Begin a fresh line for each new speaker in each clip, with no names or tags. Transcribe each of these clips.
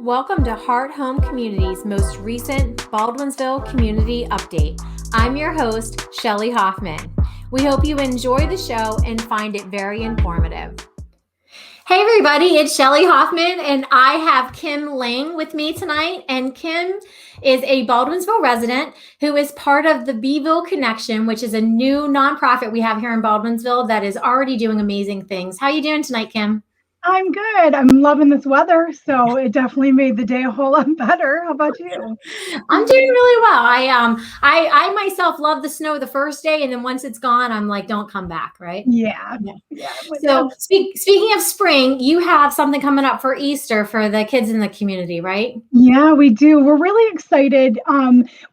Welcome to Heart Home Community's most recent Baldwinsville Community Update. I'm your host, Shelley Hoffman. We hope you enjoy the show and find it very informative. Hey everybody, it's Shelley Hoffman and I have Kim Lang with me tonight. And Kim is a Baldwinsville resident who is part of the Bville Connection, which is a new nonprofit we have here in Baldwinsville that is already doing amazing things. How are you doing tonight, Kim?
I'm good. I'm loving this weather, so it definitely made the day a whole lot better. How about you?
I'm doing really well. I myself love the snow the first day, and then once it's gone, I'm like, don't come back, right?
Yeah.
So speaking of spring, you have something coming up for Easter for the kids in the community, right?
Yeah, we do. We're really excited.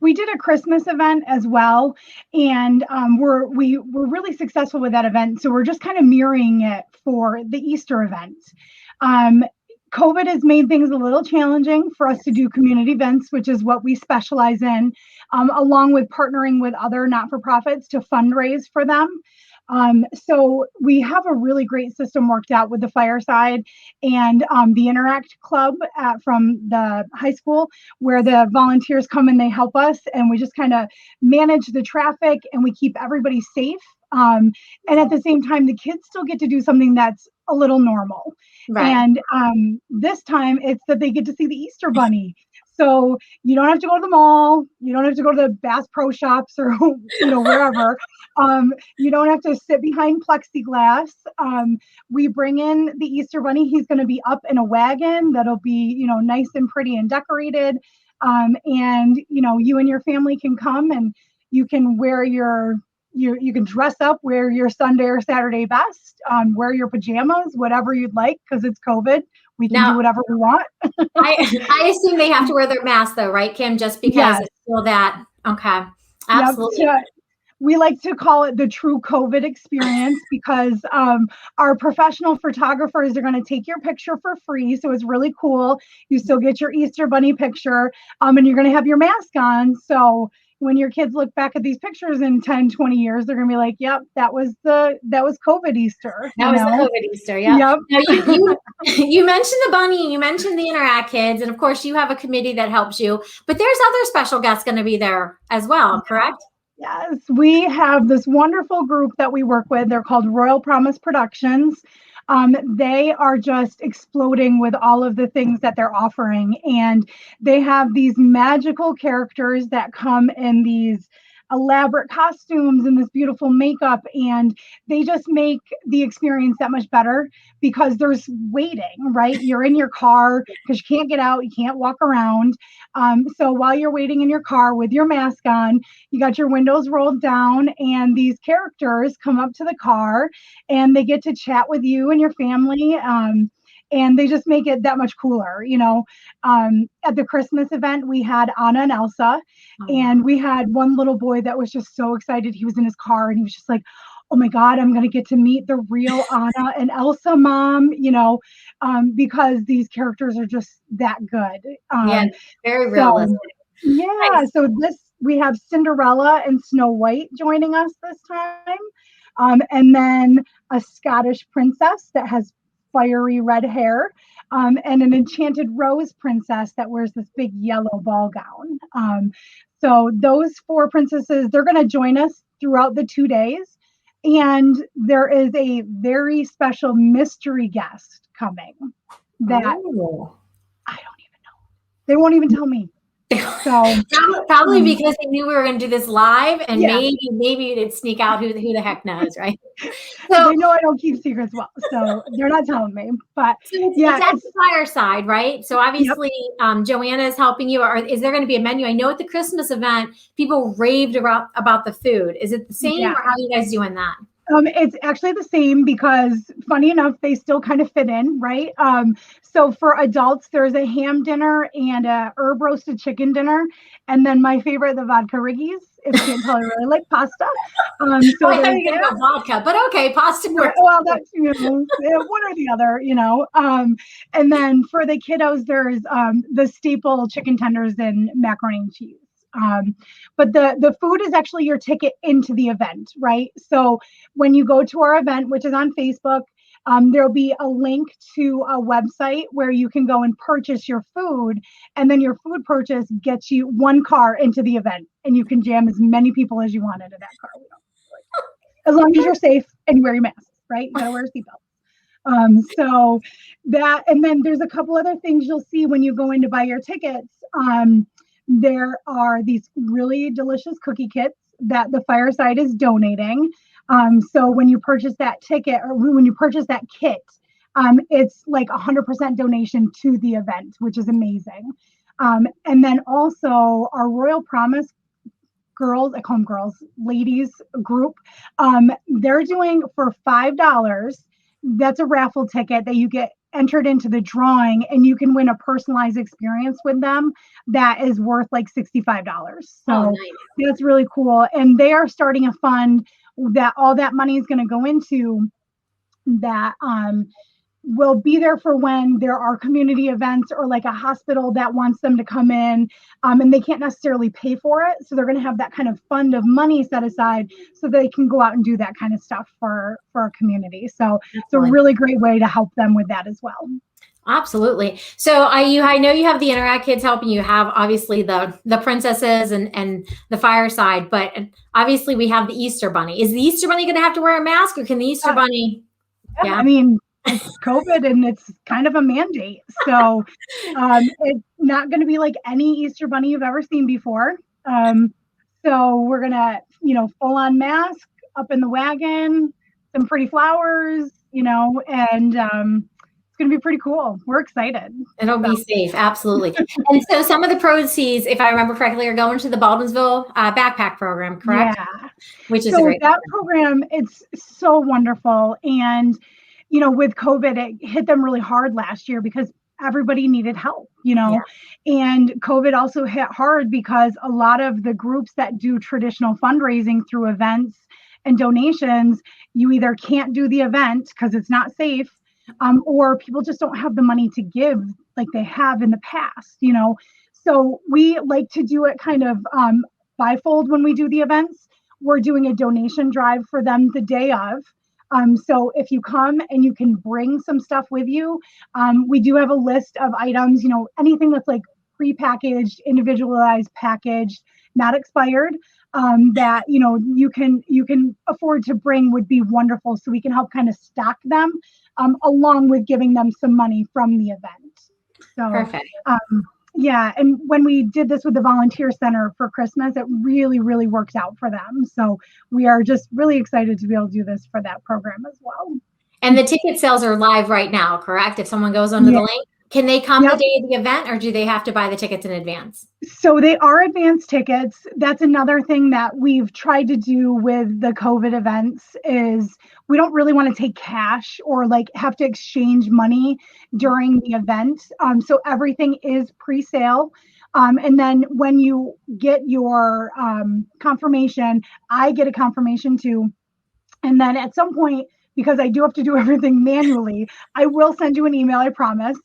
We did a Christmas event as well, and we're really successful with that event. So we're just kind of mirroring it for the Easter event. COVID has made things a little challenging for us to do community events, which is what we specialize in, along with partnering with other not-for-profits to fundraise for them. So we have a really great system worked out with the Fireside and the Interact Club from the high school, where the volunteers come and they help us, and we just kind of manage the traffic and we keep everybody safe. And at the same time, the kids still get to do something that's a little normal. Right. And this time it's that they get to see the Easter Bunny. So you don't have to go to the mall. You don't have to go to the Bass Pro Shops or, wherever. You don't have to sit behind plexiglass. We bring in the Easter Bunny. He's going to be up in a wagon that'll be, nice and pretty and decorated. And, you and your family can come and you can wear you can dress up, wear your Sunday or Saturday best, wear your pajamas, whatever you'd like, because it's COVID. We can do whatever we want.
I assume they have to wear their mask though, right, Kim? Just because it's still that. Okay. Absolutely.
Yep. We like to call it the true COVID experience because our professional photographers are going to take your picture for free. So it's really cool. You still get your Easter Bunny picture and you're going to have your mask on. So when your kids look back at these pictures in 10, 20 years, they're going to be like, yep, that was COVID Easter.
That was the COVID Easter, yeah. Yep. Now you mentioned the bunny, you mentioned the Interact kids, and of course you have a committee that helps you, but there's other special guests going to be there as well, correct?
Yes, we have this wonderful group that we work with. They're called Royal Promise Productions. They are just exploding with all of the things that they're offering. And they have these magical characters that come in these elaborate costumes and this beautiful makeup. And they just make the experience that much better because there's waiting, right? You're in your car because you can't get out, you can't walk around. So while you're waiting in your car with your mask on, you got your windows rolled down and these characters come up to the car and they get to chat with you and your family. And they just make it that much cooler. At the Christmas event, we had Anna and Elsa, and we had one little boy that was just so excited. He was in his car and he was just like, oh my God, I'm going to get to meet the real Anna and Elsa mom, because these characters are just that good.
Very realistic.
So we have Cinderella and Snow White joining us this time. And then a Scottish princess that has fiery red hair, and an enchanted rose princess that wears this big yellow ball gown. So those four princesses, they're going to join us throughout the 2 days. And there is a very special mystery guest coming that I don't even know. They won't even tell me. So
probably because they knew we were going to do this live, and maybe you did sneak out. Who the heck knows, right?
So they know I don't keep secrets well, so they're not telling me. But
it's at the Fireside, right? So obviously, Joanna is helping you. Or is there going to be a menu? I know at the Christmas event, people raved about the food. Is it the same, or how are you guys doing that?
It's actually the same because, funny enough, they still kind of fit in, right? So for adults, there's a ham dinner and a herb roasted chicken dinner, and then my favorite, the vodka riggies. If you can't tell, I really like pasta. So
I thought you were going to go vodka, but okay, pasta works.
Well, that's one or the other, And then for the kiddos, there's the staple chicken tenders and macaroni and cheese. But the food is actually your ticket into the event, right? So when you go to our event, which is on Facebook, there'll be a link to a website where you can go and purchase your food, and then your food purchase gets you one car into the event, and you can jam as many people as you want into that car. As long as you're safe and you wear your mask, right? You gotta wear a seatbelt. So that, and then there's a couple other things you'll see when you go in to buy your tickets. There are these really delicious cookie kits that the Fireside is donating. So when you purchase that ticket, or when you purchase that kit, it's like 100% donation to the event, which is amazing. And then also our Royal Promise girls, I call them girls, ladies group, they're doing for $5. That's a raffle ticket that you get entered into the drawing, and you can win a personalized experience with them that is worth like $65. So nice. That's really cool. And they are starting a fund that all that money is going to go into that will be there for when there are community events or like a hospital that wants them to come in, and they can't necessarily pay for it. So they're going to have that kind of fund of money set aside so they can go out and do that kind of stuff for our community. So it's a really great way to help them with that as well.
Absolutely. So I know you have the Interact kids helping you. Have obviously the princesses and the Fireside, but obviously we have the Easter Bunny. Is the Easter Bunny going to have to wear a mask, or can the Easter Bunny?
Yeah, I mean, it's COVID and it's kind of a mandate. So it's not going to be like any Easter Bunny you've ever seen before. So we're going to, full on mask, up in the wagon, some pretty flowers, and it's going to be pretty cool. We're excited.
It'll be safe. Absolutely. And so some of the proceeds, if I remember correctly, are going to the Baldwinsville Backpack Program, correct?
Yeah.
Which is
so
a great
program. It's so wonderful. And, with COVID, it hit them really hard last year because everybody needed help, and COVID also hit hard because a lot of the groups that do traditional fundraising through events and donations, you either can't do the event because it's not safe, or people just don't have the money to give like they have in the past, So we like to do it kind of bifold when we do the events. We're doing a donation drive for them the day of. So if you come and you can bring some stuff with you, we do have a list of items, anything that's like prepackaged, individualized, packaged, not expired, that, you can afford to bring would be wonderful. So we can help kind of stock them, along with giving them some money from the event. So,
perfect.
Yeah. And when we did this with the volunteer center for Christmas, it really, really worked out for them. So we are just really excited to be able to do this for that program as well.
And the ticket sales are live right now, correct? If someone goes onto the link, can they come the day of the event, or do they have to buy the tickets in advance?
So they are advanced tickets. That's another thing that we've tried to do with the COVID events is we don't really want to take cash or like have to exchange money during the event. So everything is pre-sale. And then when you get your confirmation, I get a confirmation too. And then at some point, because I do have to do everything manually, I will send you an email, I promise.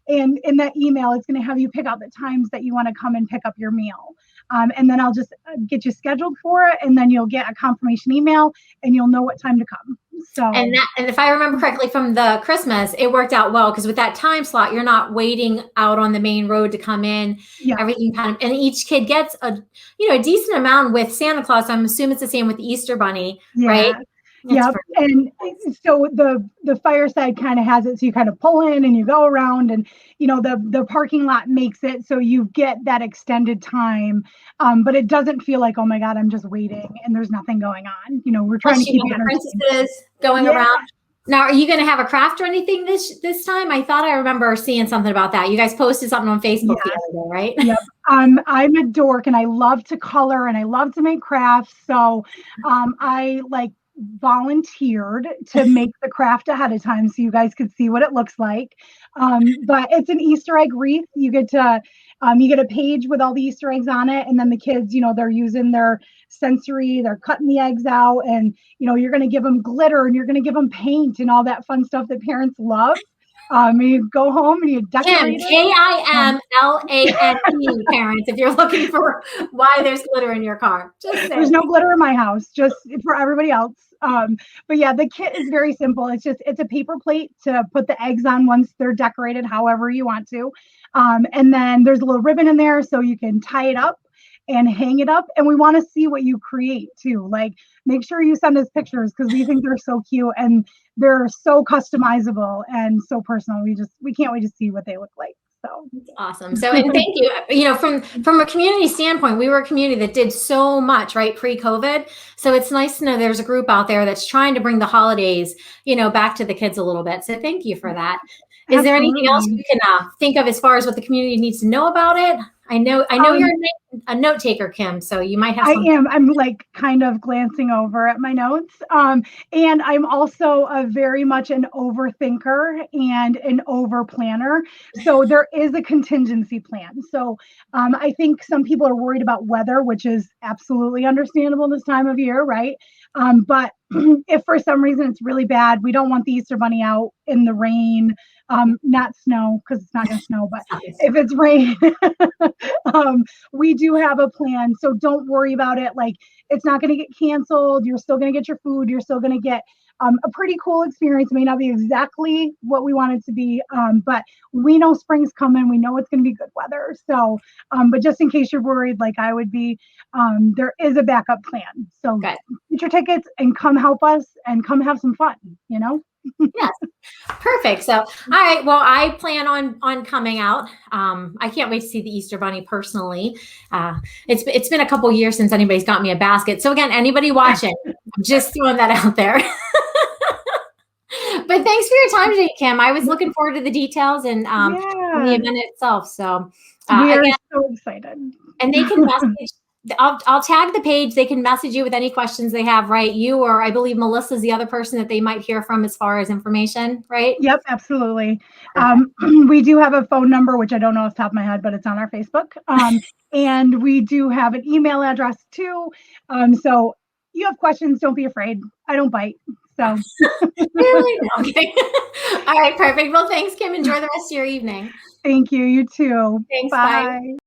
And in that email, it's going to have you pick out the times that you want to come and pick up your meal. And then I'll just get you scheduled for it. And then you'll get a confirmation email and you'll know what time to come. So,
and if I remember correctly from the Christmas, it worked out well because with that time slot, you're not waiting out on the main road to come in.
Yeah.
Everything kind of, and each kid gets a decent amount with Santa Claus. I'm assuming it's the same with the Easter Bunny, right?
Yeah. And so the Fireside kind of has it. So you kind of pull in and you go around, and, the parking lot makes it so you get that extended time. But it doesn't feel like, oh my God, I'm just waiting and there's nothing going on. We're trying to keep
the princesses going around. Now, are you going to have a craft or anything this time? I thought I remember seeing something about that. You guys posted something on Facebook the other day, right?
Yep. I'm a dork and I love to color and I love to make crafts. So I volunteered to make the craft ahead of time so you guys could see what it looks like. But it's an Easter egg wreath. You get a page with all the Easter eggs on it, and then the kids, they're using their sensory, they're cutting the eggs out, and you're going to give them glitter and you're going to give them paint and all that fun stuff that parents love. You go home and you decorate it.
KIMLANE, parents, if you're looking for why there's glitter in your car.
There's no glitter in my house, just for everybody else. But yeah, the kit is very simple. It's a paper plate to put the eggs on once they're decorated, however you want to. And then there's a little ribbon in there so you can tie it up and hang it up. And we want to see what you create too. Like, make sure you send us pictures because we think they're so cute and they're so customizable and so personal. We can't wait to see what they look like. So
awesome. So, and thank you. You know, from a community standpoint, we were a community that did so much, right, pre-COVID. So it's nice to know there's a group out there that's trying to bring the holidays, you know, back to the kids a little bit. So thank you for that. Is there anything else you can think of as far as what the community needs to know about it? I know you're a note taker, Kim, so you might have some.
I am. I'm like kind of glancing over at my notes. And I'm also very much an overthinker and an over planner. So there is a contingency plan. So I think some people are worried about weather, which is absolutely understandable this time of year, right? But if for some reason it's really bad, we don't want the Easter Bunny out in the rain. Not snow, because it's not going to snow, but if it's rain, we do have a plan. So don't worry about it. Like, it's not going to get canceled. You're still going to get your food. You're still going to get a pretty cool experience. It may not be exactly what we want it to be, but we know spring's coming. We know it's going to be good weather. So, but just in case you're worried, like I would be, there is a backup plan. So get your tickets and come help us and come have some fun, you know?
Yes. Perfect. So, all right. Well, I plan on coming out. I can't wait to see the Easter Bunny personally. It's been a couple years since anybody's got me a basket. So again, anybody watching, just throwing that out there. But thanks for your time today, Kim. I was looking forward to the details and the event itself. So
we are so excited.
And they can message. I'll tag the page. They can message you with any questions they have, right? You, or I believe Melissa's the other person that they might hear from as far as information, right?
Yep, absolutely. We do have a phone number, which I don't know off the top of my head, but it's on our Facebook. And we do have an email address too. So you have questions, don't be afraid. I don't bite. So
really? Okay. All right, perfect. Well, thanks, Kim. Enjoy the rest of your evening.
Thank you. You too.
Thanks.
Bye.
Bye.